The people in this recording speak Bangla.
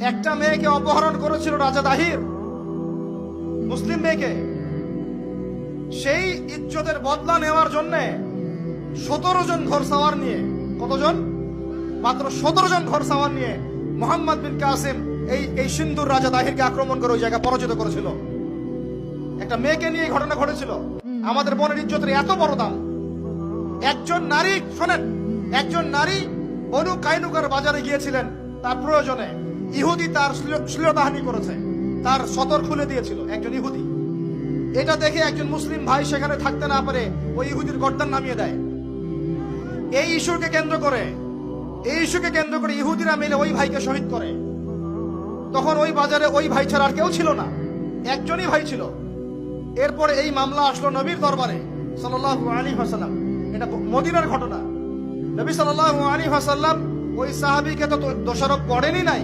একটা মেয়েকে অপহরণ করেছিল রাজা দাহির, মুসলিম মেয়েকে। সেই ইজ্জতের বদলা নেওয়ার জন্য 17 জন ঘোড়সাওয়ার নিয়ে, কতজন? মাত্র 17 জন ঘোড়সাওয়ার নিয়ে মোহাম্মদ বিন কাসিম এই সিন্ধুর রাজা দাহিরকে আক্রমণ করে ওই জায়গা পরাজিত করেছিল। একটা মেয়েকে নিয়ে ঘটনা ঘটেছিল। আমাদের বোনের ইজ্জতের এত বড় দাম। একজন নারী, শোনেন, একজন নারী বনু কাইনুকার বাজারে গিয়েছিলেন তার প্রয়োজনে। ইহুদি তার শ্লীলতাহানি করেছে, তার সতর খুলে দিয়েছিল একজন ইহুদি। এটা দেখে একজন মুসলিম ভাই সেখানে থাকতে না পারে ওই ইহুদির গর্দান নামিয়ে দেয়। এই ইস্যুকে কেন্দ্র করে ইহুদিরা মিলে ওই ভাইকে শহীদ করে। তখন ওই বাজারে ওই ভাই ছাড়া আর কেউ ছিল না, একজনই ভাই ছিল। এরপরে এই মামলা আসলো নবীর দরবারে সাল্লাল্লাহু আলাইহি ওয়াসাল্লাম। এটা মদিনার ঘটনা। নবী সাল্লাল্লাহু আলাইহি ওয়াসাল্লাম ওই সাহাবীকে তো দোষারোপ করেনই নাই,